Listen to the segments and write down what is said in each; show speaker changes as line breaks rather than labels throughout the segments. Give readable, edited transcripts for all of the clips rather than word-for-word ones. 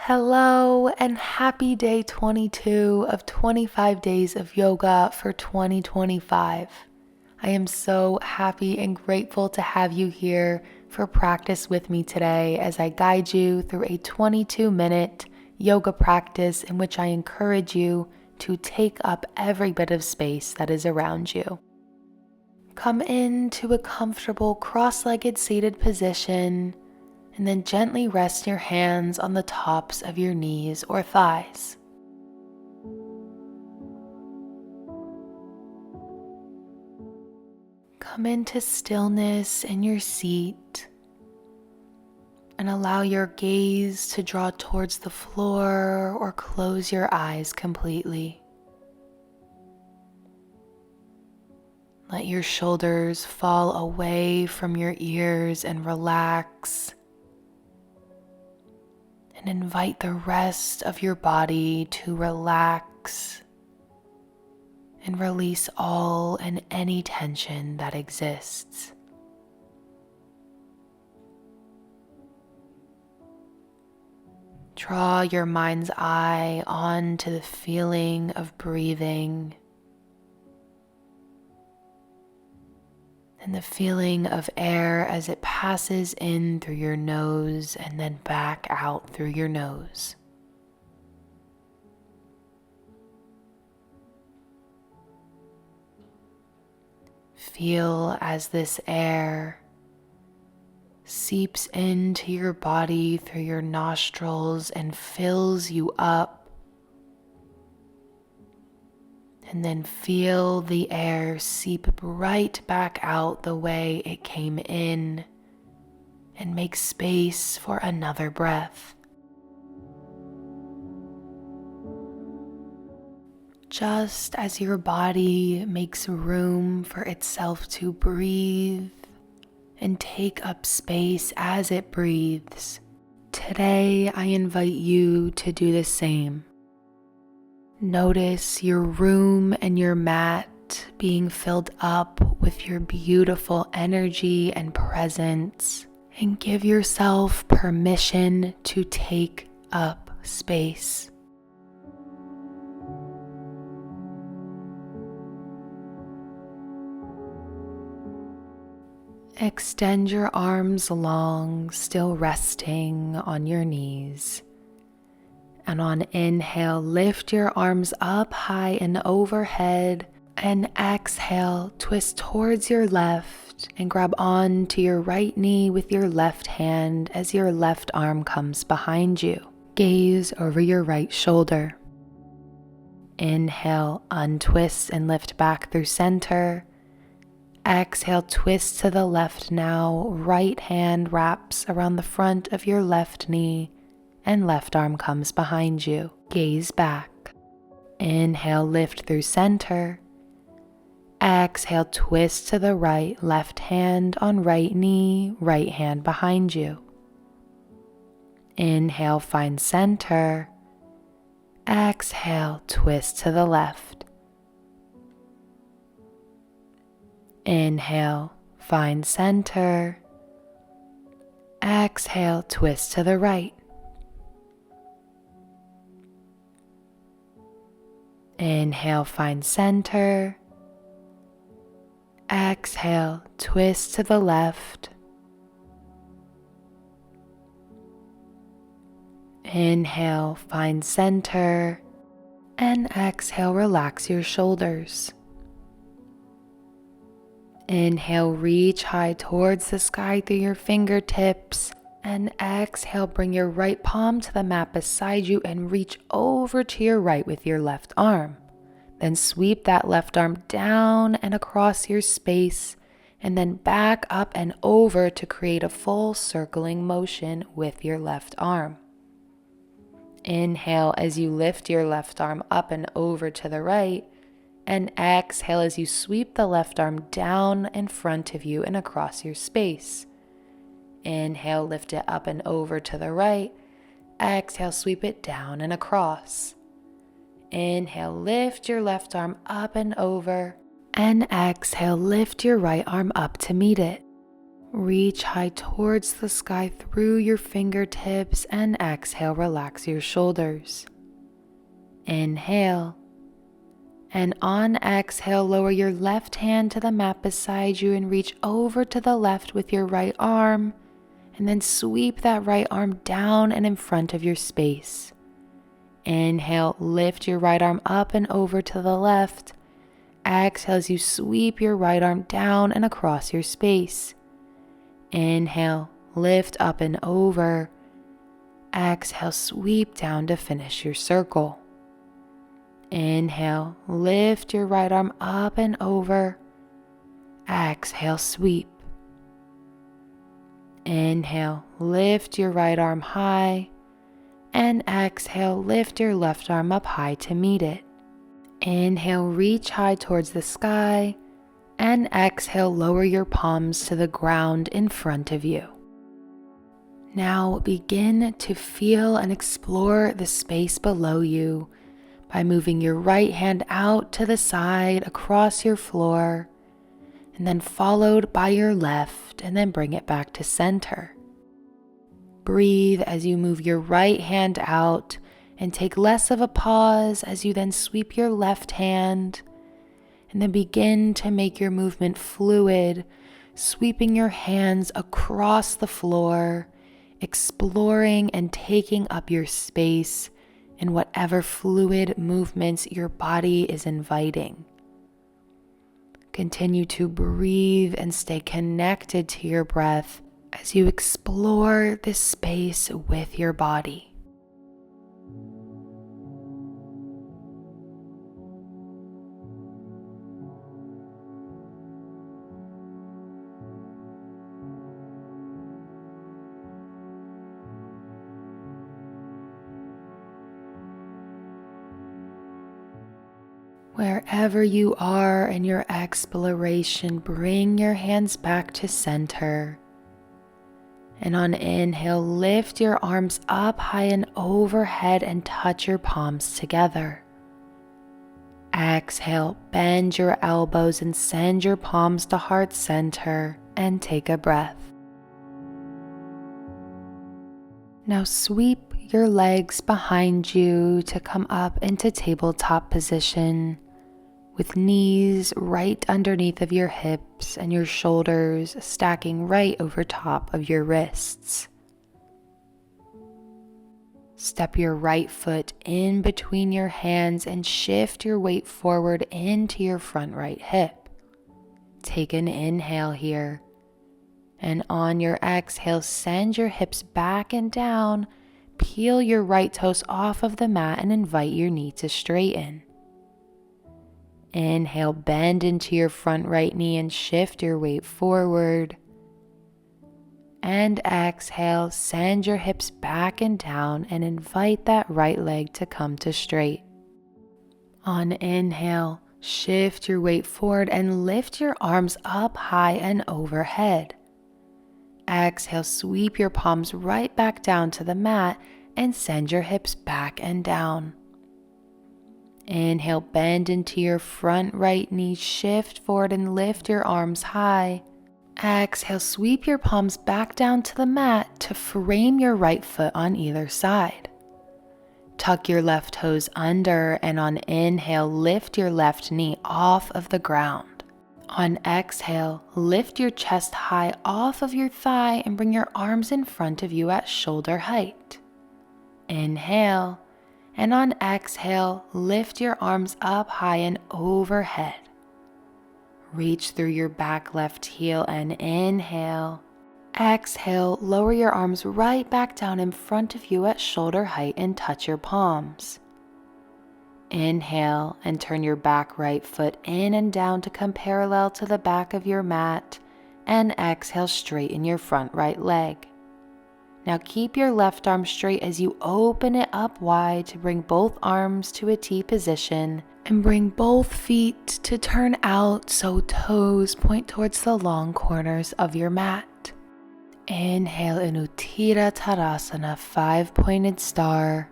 Hello and happy day 22 of 25 days of yoga for 2025. I am so happy and grateful to have you here for practice with me today as I guide you through a 22-minute yoga practice in which I encourage you to take up every bit of space that is around you. Come into a comfortable cross-legged seated position and then gently rest your hands on the tops of your knees or thighs. Come into stillness in your seat and allow your gaze to draw towards the floor or close your eyes completely. Let your shoulders fall away from your ears and relax. And invite the rest of your body to relax and release all and any tension that exists. Draw your mind's eye onto the feeling of breathing and the feeling of air as it passes in through your nose and then back out through your nose. Feel as this air seeps into your body through your nostrils and fills you up. And then feel the air seep right back out the way it came in and make space for another breath. Just as your body makes room for itself to breathe and take up space as it breathes, today I invite you to do the same. Notice your room and your mat being filled up with your beautiful energy and presence, and give yourself permission to take up space. Extend your arms long, still resting on your knees. And on inhale, lift your arms up high and overhead, and exhale, twist towards your left and grab on to your right knee with your left hand as your left arm comes behind you. Gaze over your right shoulder. Inhale, untwist and lift back through center. Exhale, twist to the left now. Right hand wraps around the front of your left knee and left arm comes behind you. Gaze back. Inhale, lift through center. Exhale, twist to the right, left hand on right knee, right hand behind you. Inhale, find center. Exhale, twist to the left. Inhale, find center. Exhale, twist to the right. Inhale, find center. Exhale, twist to the left. Inhale, find center. And exhale, relax your shoulders. Inhale, reach high towards the sky through your fingertips. And exhale, bring your right palm to the mat beside you and reach over to your right with your left arm. Then sweep that left arm down and across your space, and then back up and over to create a full circling motion with your left arm. Inhale as you lift your left arm up and over to the right, and exhale as you sweep the left arm down in front of you and across your space. Inhale, lift it up and over to the right. Exhale, sweep it down and across. Inhale, lift your left arm up and over. And exhale, lift your right arm up to meet it. Reach high towards the sky through your fingertips and exhale, relax your shoulders. Inhale. And on exhale, lower your left hand to the mat beside you and reach over to the left with your right arm. And then sweep that right arm down and in front of your space. Inhale, lift your right arm up and over to the left. Exhale as you sweep your right arm down and across your space. Inhale, lift up and over. Exhale, sweep down to finish your circle. Inhale, lift your right arm up and over. Exhale, sweep. Inhale, lift your right arm high. And exhale, lift your left arm up high to meet it. Inhale, reach high towards the sky. And exhale, lower your palms to the ground in front of you. Now begin to feel and explore the space below you by moving your right hand out to the side across your floor, and then followed by your left, and then bring it back to center. Breathe as you move your right hand out and take less of a pause as you then sweep your left hand. And then begin to make your movement fluid, sweeping your hands across the floor, exploring and taking up your space in whatever fluid movements your body is inviting. Continue to breathe and stay connected to your breath as you explore this space with your body. Wherever you are in your exploration, bring your hands back to center. And on inhale, lift your arms up high and overhead and touch your palms together. Exhale, bend your elbows and send your palms to heart center and take a breath. Now sweep your legs behind you to come up into tabletop position, with knees right underneath of your hips and your shoulders stacking right over top of your wrists. Step your right foot in between your hands and shift your weight forward into your front right hip. Take an inhale here, and on your exhale, send your hips back and down. Peel your right toes off of the mat and invite your knee to straighten. Inhale, bend into your front right knee and shift your weight forward. And exhale, send your hips back and down and invite that right leg to come to straight. On inhale, shift your weight forward and lift your arms up high and overhead. Exhale, sweep your palms right back down to the mat and send your hips back and down. Inhale, bend into your front right knee, shift forward and lift your arms high. Exhale, sweep your palms back down to the mat to frame your right foot on either side. Tuck your left toes under, and on inhale, lift your left knee off of the ground. On exhale, lift your chest high off of your thigh and bring your arms in front of you at shoulder height. Inhale, and on exhale, lift your arms up high and overhead. Reach through your back left heel and inhale. Exhale, lower your arms right back down in front of you at shoulder height and touch your palms. Inhale and turn your back right foot in and down to come parallel to the back of your mat, and exhale, straighten your front right leg. Now keep your left arm straight as you open it up wide to bring both arms to a T position, and bring both feet to turn out so toes point towards the long corners of your mat. Inhale in Uttara Tadasana, 5-pointed star.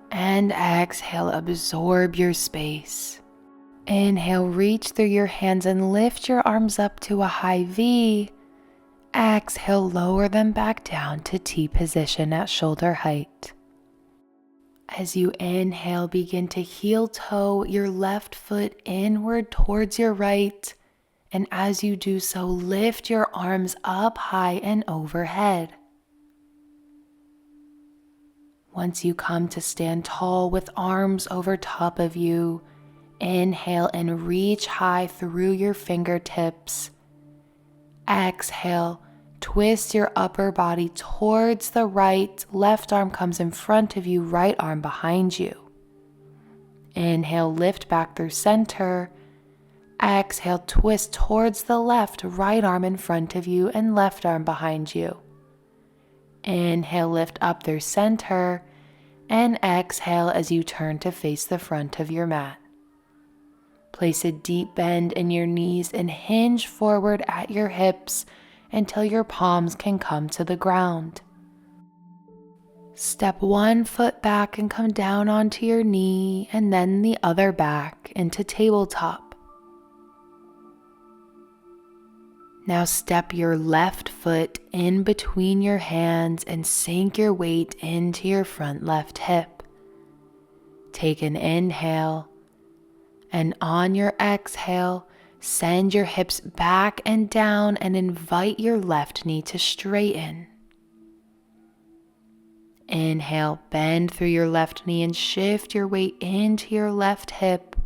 And exhale, absorb your space. Inhale, reach through your hands and lift your arms up to a high V. exhale, lower them back down to T position at shoulder height. As you inhale, begin to heel toe your left foot inward towards your right. And as you do so, lift your arms up high and overhead. Once you come to stand tall with arms over top of you, inhale and reach high through your fingertips. Exhale, twist your upper body towards the right. Left arm comes in front of you, right arm behind you. Inhale, lift back through center. Exhale, twist towards the left, right arm in front of you and left arm behind you. Inhale, lift up through center, and exhale as you turn to face the front of your mat. Place a deep bend in your knees and hinge forward at your hips until your palms can come to the ground. Step one foot back and come down onto your knee, and then the other back into tabletop. Now step your left foot in between your hands and sink your weight into your front left hip. Take an inhale, and on your exhale, send your hips back and down and invite your left knee to straighten. Inhale, bend through your left knee and shift your weight into your left hip.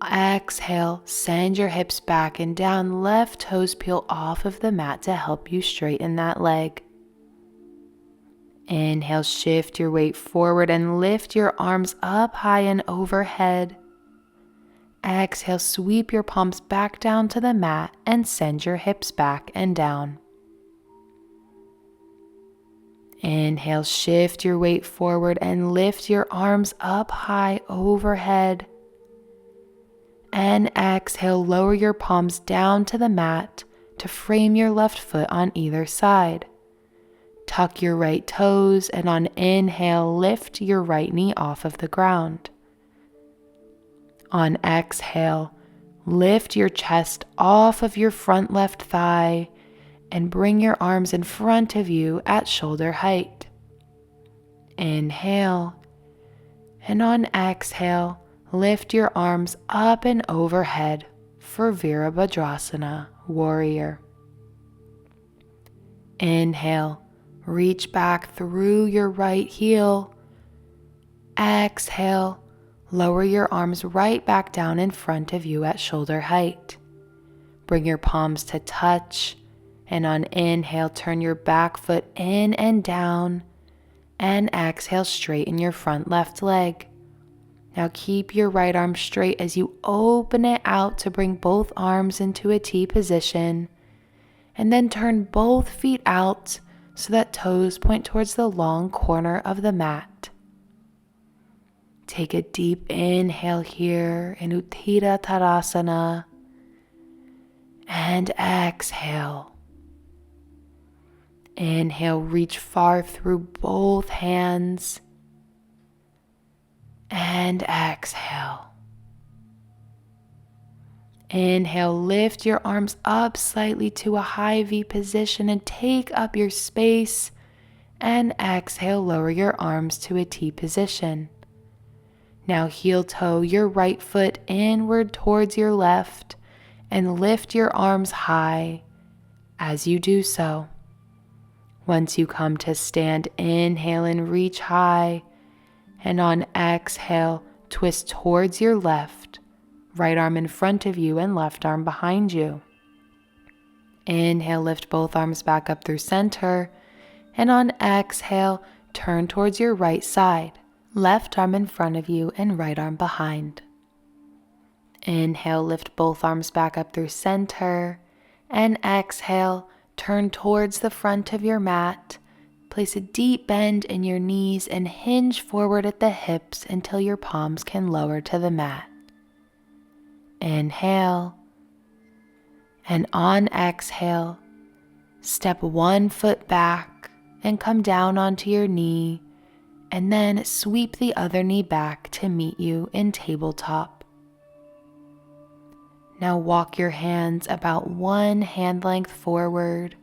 Exhale, send your hips back and down, left toes peel off of the mat to help you straighten that leg. Inhale, shift your weight forward and lift your arms up high and overhead. Exhale, sweep your palms back down to the mat and send your hips back and down. Inhale, shift your weight forward and lift your arms up high overhead. And exhale, lower your palms down to the mat to frame your left foot on either side. Tuck your right toes, and on inhale, lift your right knee off of the ground. On exhale, lift your chest off of your front left thigh and bring your arms in front of you at shoulder height. Inhale, and on exhale, lift your arms up and overhead for Virabhadrasana, warrior. Inhale, reach back through your right heel. Exhale, lower your arms right back down in front of you at shoulder height. Bring your palms to touch, and on inhale, turn your back foot in and down, and exhale, straighten your front left leg. Now keep your right arm straight as you open it out to bring both arms into a T position, and then turn both feet out so that toes point towards the long corner of the mat. Take a deep inhale here in Utthita Tadasana, and exhale. Inhale, reach far through both hands. And exhale. Inhale, lift your arms up slightly to a high V position and take up your space. And exhale, lower your arms to a T position. Now heel toe your right foot inward towards your left and lift your arms high as you do so. Once you come to stand, inhale and reach high. And on exhale, twist towards your left, right arm in front of you and left arm behind you. Inhale, lift both arms back up through center. And on exhale, turn towards your right side, left arm in front of you and right arm behind. Inhale, lift both arms back up through center. And exhale, turn towards the front of your mat. Place a deep bend in your knees and hinge forward at the hips until your palms can lower to the mat. Inhale, and on exhale, step one foot back and come down onto your knee, and then sweep the other knee back to meet you in tabletop. Now walk your hands about 1 hand length forward.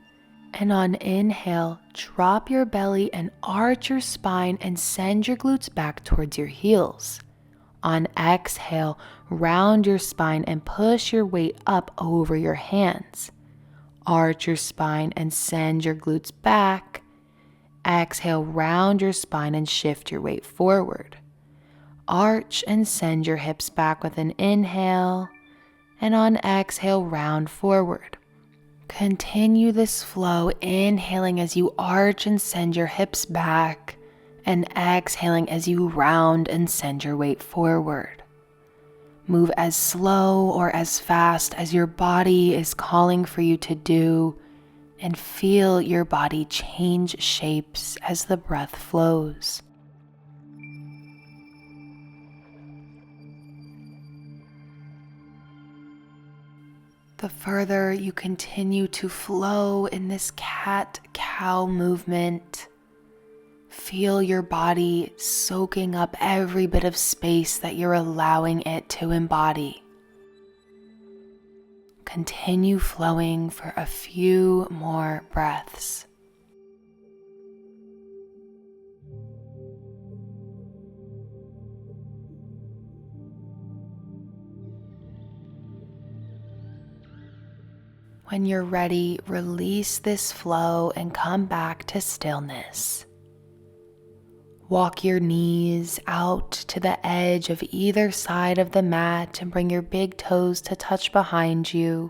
And on inhale, drop your belly and arch your spine and send your glutes back towards your heels. On exhale, round your spine and push your weight up over your hands. Arch your spine and send your glutes back. Exhale, round your spine and shift your weight forward. Arch and send your hips back with an inhale. And on exhale, round forward. Continue this flow, inhaling as you arch and send your hips back, and exhaling as you round and send your weight forward. Move as slow or as fast as your body is calling for you to do, and feel your body change shapes as the breath flows. The further you continue to flow in this cat-cow movement, feel your body soaking up every bit of space that you're allowing it to embody. Continue flowing for a few more breaths. When you're ready, release this flow and come back to stillness. Walk your knees out to the edge of either side of the mat and bring your big toes to touch behind you.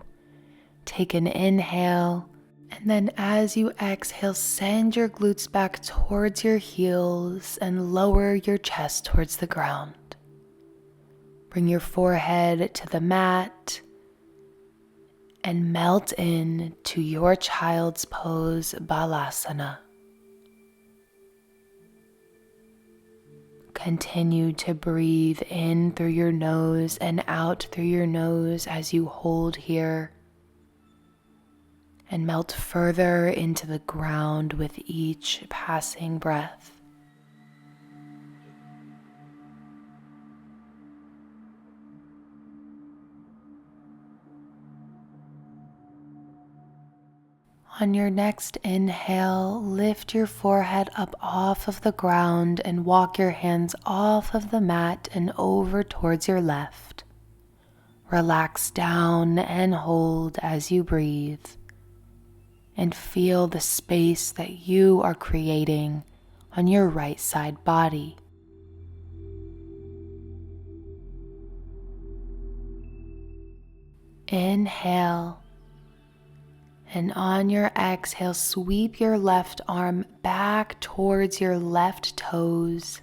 Take an inhale, and then as you exhale, send your glutes back towards your heels and lower your chest towards the ground. Bring your forehead to the mat and melt in to your child's pose, Balasana. Continue to breathe in through your nose and out through your nose as you hold here, and melt further into the ground with each passing breath. On your next inhale, lift your forehead up off of the ground and walk your hands off of the mat and over towards your left. Relax down and hold as you breathe, and feel the space that you are creating on your right side body. Inhale. And on your exhale, sweep your left arm back towards your left toes,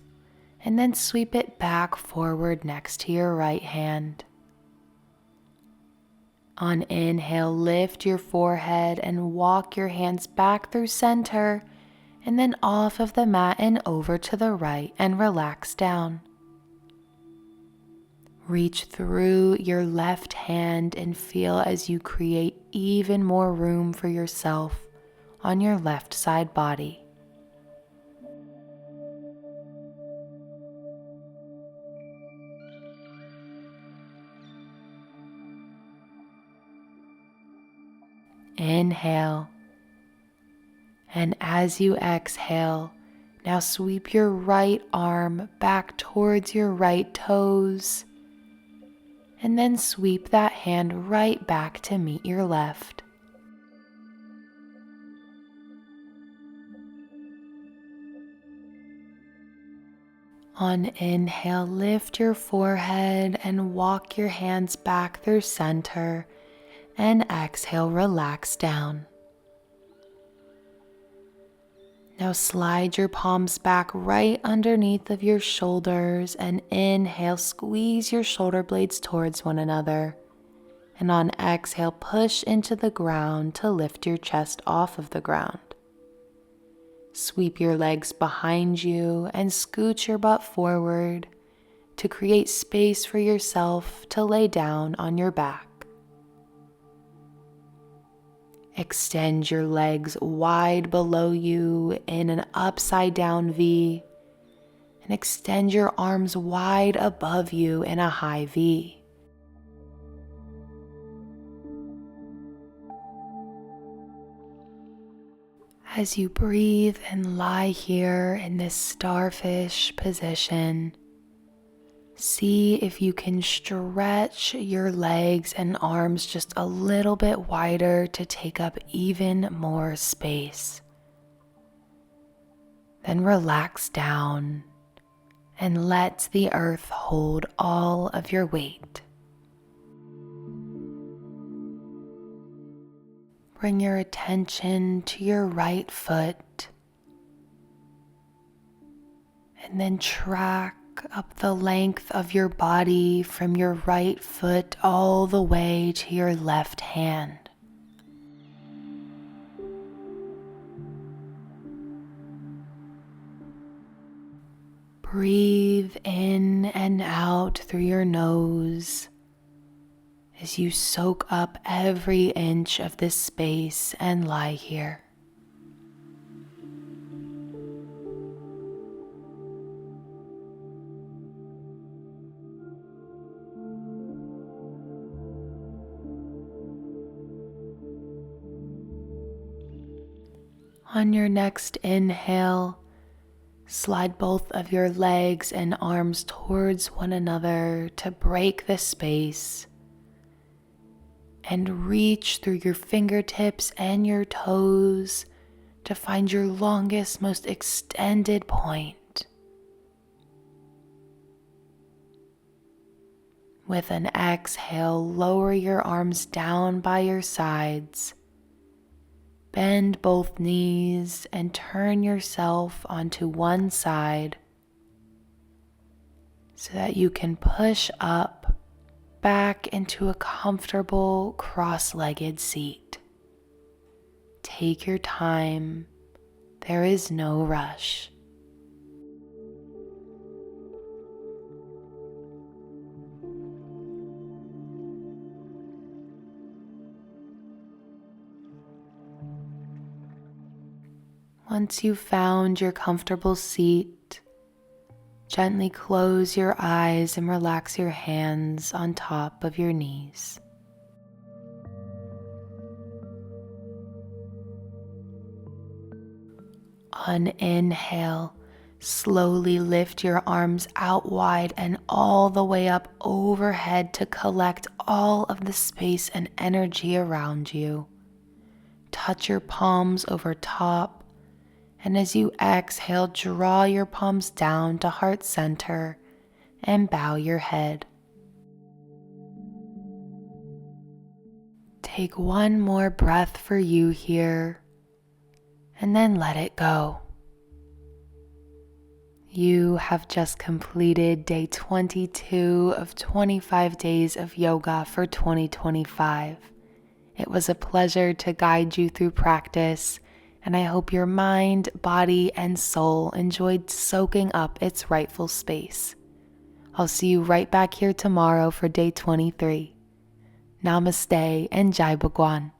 and then sweep it back forward next to your right hand. On inhale, lift your forehead and walk your hands back through center, and then off of the mat and over to the right, and relax down. Reach through your left hand and feel as you create even more room for yourself on your left side body. Inhale, and as you exhale, now sweep your right arm back towards your right toes, and then sweep that hand right back to meet your left. On inhale, lift your forehead and walk your hands back through center, and exhale, relax down. Now slide your palms back right underneath of your shoulders, and inhale, squeeze your shoulder blades towards one another. And on exhale, push into the ground to lift your chest off of the ground. Sweep your legs behind you and scoot your butt forward to create space for yourself to lay down on your back. Extend your legs wide below you in an upside down V, and extend your arms wide above you in a high V. As you breathe and lie here in this starfish position, see if you can stretch your legs and arms just a little bit wider to take up even more space. Then relax down and let the earth hold all of your weight. Bring your attention to your right foot and then track up the length of your body from your right foot all the way to your left hand. Breathe in and out through your nose as you soak up every inch of this space and lie here. On your next inhale, slide both of your legs and arms towards one another to break the space, and reach through your fingertips and your toes to find your longest, most extended point. With an exhale, lower your arms down by your sides. Bend both knees and turn yourself onto one side so that you can push up back into a comfortable cross-legged seat. Take your time. There is no rush. Once you've found your comfortable seat, gently close your eyes and relax your hands on top of your knees. On inhale, slowly lift your arms out wide and all the way up overhead to collect all of the space and energy around you. Touch your palms over top. And as you exhale, draw your palms down to heart center and bow your head. Take one more breath for you here, and then let it go. You have just completed day 22 of 25 days of yoga for 2025. It was a pleasure to guide you through practice, and I hope your mind, body, and soul enjoyed soaking up its rightful space. I'll see you right back here tomorrow for day 23. Namaste and Jai Bhagwan.